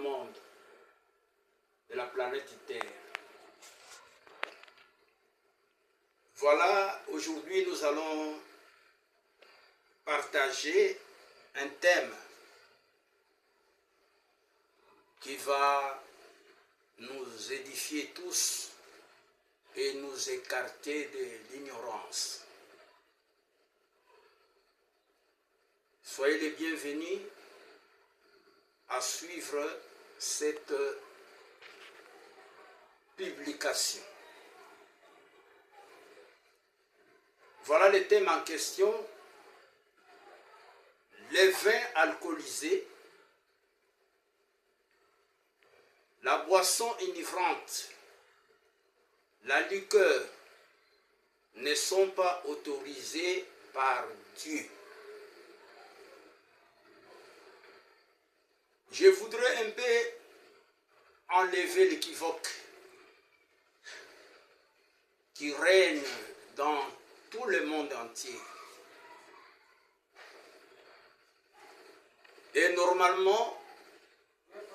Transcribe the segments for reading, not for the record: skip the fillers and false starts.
monde, de la planète Terre. Voilà, aujourd'hui nous allons partager un thème qui va nous édifier tous et nous écarter de l'ignorance. Soyez les bienvenus à suivre cette publication. Voilà le thème en question, les vins alcoolisés, la boisson enivrante, la liqueur ne sont pas autorisés par Dieu. Je voudrais un peu enlever l'équivoque qui règne dans tout le monde entier. Et normalement,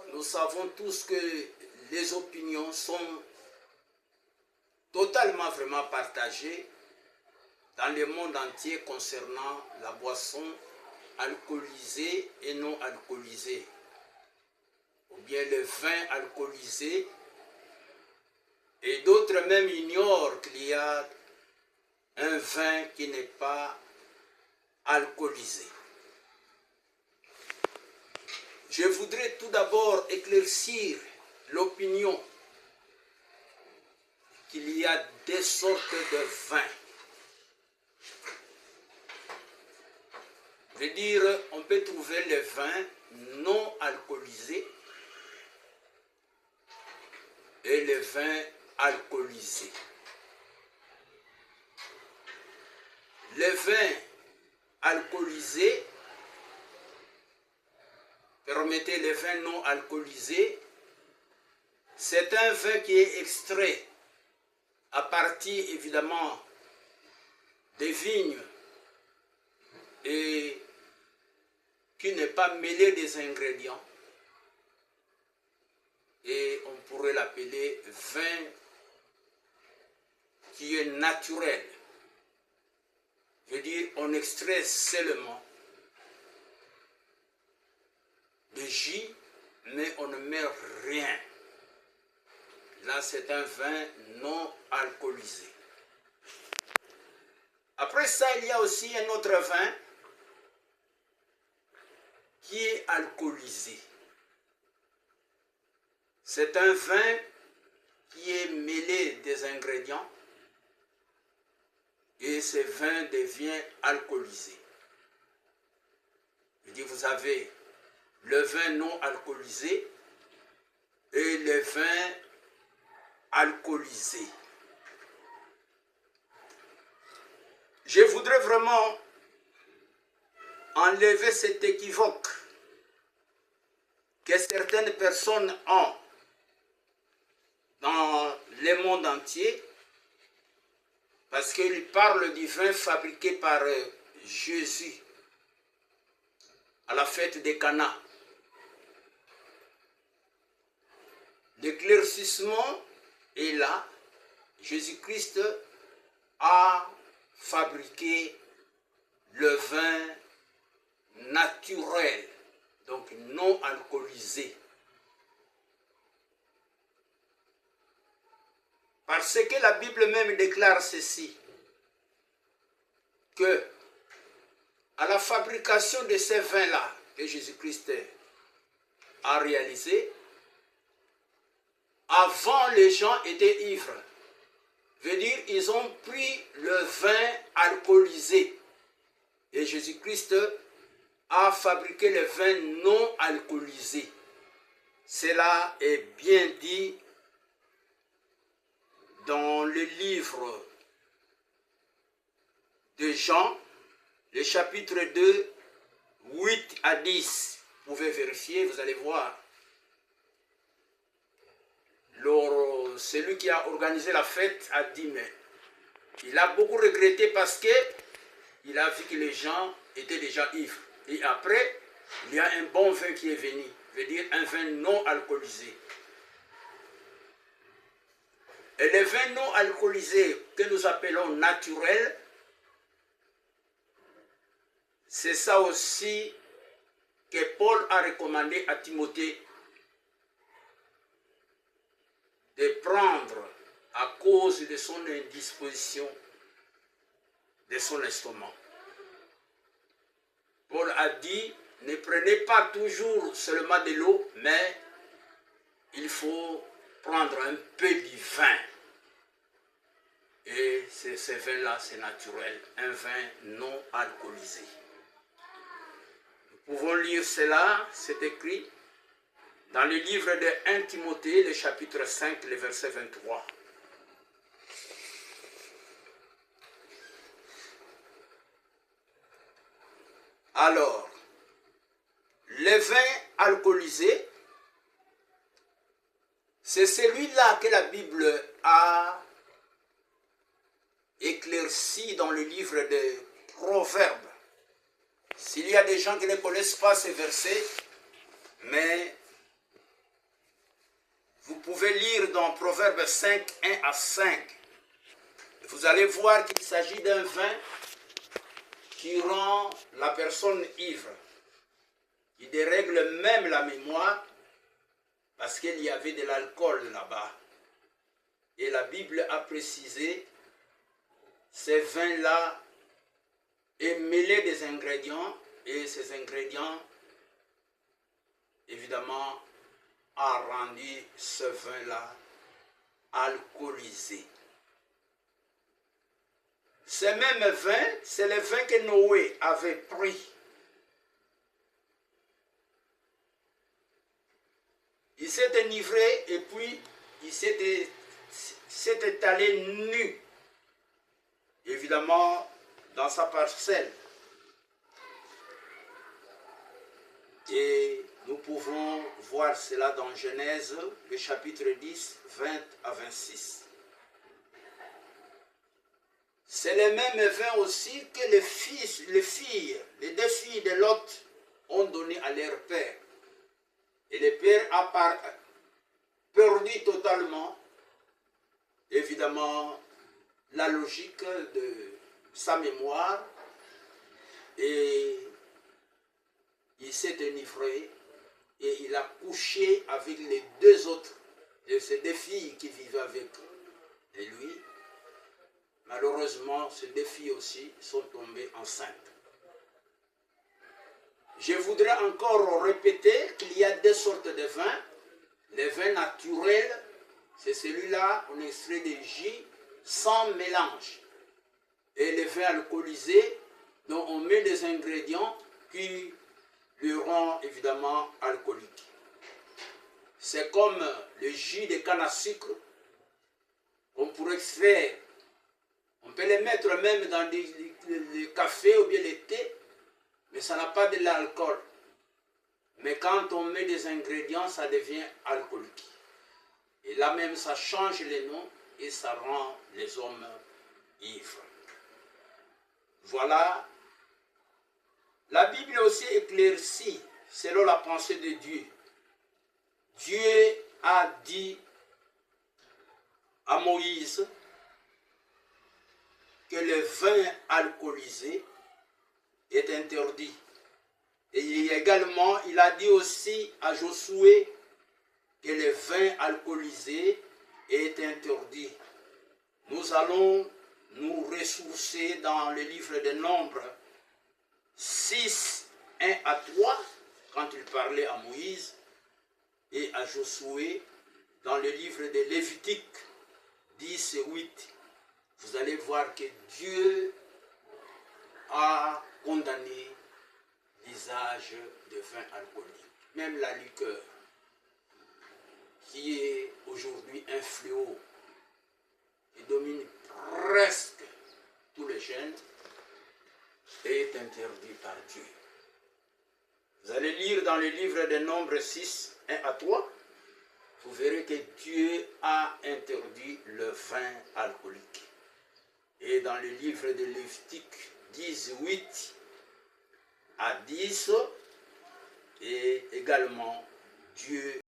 nous savons tous que les opinions sont totalement vraiment partagées dans le monde entier concernant la boisson alcoolisée et non alcoolisée, ou bien le vin alcoolisé, et d'autres même ignorent qu'il y a un vin qui n'est pas alcoolisé. Je voudrais tout d'abord éclaircir l'opinion qu'il y a des sortes de vins. Je veux dire, on peut trouver les vins non alcoolisés et les vins alcoolisés. Les vins alcoolisés, permettez les vins non alcoolisés, c'est un vin qui est extrait à partir évidemment des vignes et qui n'est pas mêlé des ingrédients, et on pourrait l'appeler vin qui est naturel. Je veux dire, on extrait seulement de jus, mais on ne met rien. Là, c'est un vin non alcoolisé. Après ça, il y a aussi un autre vin qui est alcoolisé. C'est un vin qui est mêlé des ingrédients et ce vin devient alcoolisé. Je dis, vous avez le vin non alcoolisé et le vin alcoolisé. Je voudrais vraiment enlever cet équivoque que certaines personnes ont dans le monde entier, parce qu'ils parlent du vin fabriqué par Jésus à la fête des Cana. L'éclaircissement est là. Jésus-Christ a fabriqué le vin naturel, donc non alcoolisé. Parce que la Bible même déclare ceci, que à la fabrication de ces vins-là que Jésus-Christ a réalisé, avant les gens étaient ivres. Veut dire, ils ont pris le vin alcoolisé. Et Jésus-Christ a fabriqué le vin non alcoolisé. Cela est bien dit dans le livre de Jean, le chapitre 2, 8 à 10. Vous pouvez vérifier, vous allez voir. Celui qui a organisé la fête a dit, mais il a beaucoup regretté parce que il a vu que les gens étaient déjà ivres. Et après, il y a un bon vin qui est venu. veut dire un vin non alcoolisé. Et les vins non alcoolisés que nous appelons naturels, c'est ça aussi que Paul a recommandé à Timothée de prendre à cause de son indisposition de son estomac. Paul a dit, ne prenez pas toujours seulement de l'eau, mais il faut prendre un peu du vin. Et ce vin-là, c'est naturel, un vin non alcoolisé. Nous pouvons lire cela, c'est écrit dans le livre de 1 Timothée, le chapitre 5, le verset 23. Alors, le vin alcoolisé, c'est celui-là que la Bible a éclairci dans le livre des Proverbes. S'il y a des gens qui ne connaissent pas ces versets, mais vous pouvez lire dans Proverbes 5, 1 à 5. Vous allez voir qu'il s'agit d'un vin qui rend la personne ivre, qui dérègle même la mémoire, parce qu'il y avait de l'alcool là-bas. Et la Bible a précisé, ces vins-là est mêlé des ingrédients, et ces ingrédients, évidemment, a rendu ce vin-là alcoolisé. Ce même vin, c'est le vin que Noé avait pris. Il s'est enivré et puis il s'est étalé nu, évidemment, dans sa parcelle. Et nous pouvons voir cela dans Genèse, le chapitre 10, 20 à 26. C'est le même vin aussi que les deux filles de Lot ont donné à leur père. Et le père a perdu totalement, évidemment, la logique de sa mémoire et il s'est enivré et il a couché avec les deux autres de ces deux filles qui vivaient avec lui. Malheureusement, ces deux filles aussi sont tombées enceintes. Je voudrais encore répéter qu'il y a deux sortes de vins. Le vin naturel, c'est celui-là, on extrait des jus sans mélange. Et le vin alcoolisé, dont on met des ingrédients qui le rendent évidemment alcoolique. C'est comme le jus de canne à sucre qu'on pourrait extraire. On peut les mettre même dans le café ou bien le thé, mais ça n'a pas de l'alcool. Mais quand on met des ingrédients, ça devient alcoolique. Et là même, ça change les noms et ça rend les hommes ivres. Voilà. La Bible aussi éclaircit selon la pensée de Dieu. Dieu a dit à Moïse que le vin alcoolisé est interdit. Et également, il a dit aussi à Josué que le vin alcoolisé est interdit. Nous allons nous ressourcer dans le livre des Nombres 6, 1 à 3, quand il parlait à Moïse, et à Josué dans le livre de Lévitique 10 et 8. Vous allez voir que Dieu a condamné l'usage de vin alcoolique. Même la liqueur, qui est aujourd'hui un fléau, qui domine presque tous les jeunes, est interdit par Dieu. Vous allez lire dans le livre des Nombres 6, 1 à 3, vous verrez que Dieu a interdit le vin alcoolique. Et dans le livre de Lévitique 18 à 10, et également Dieu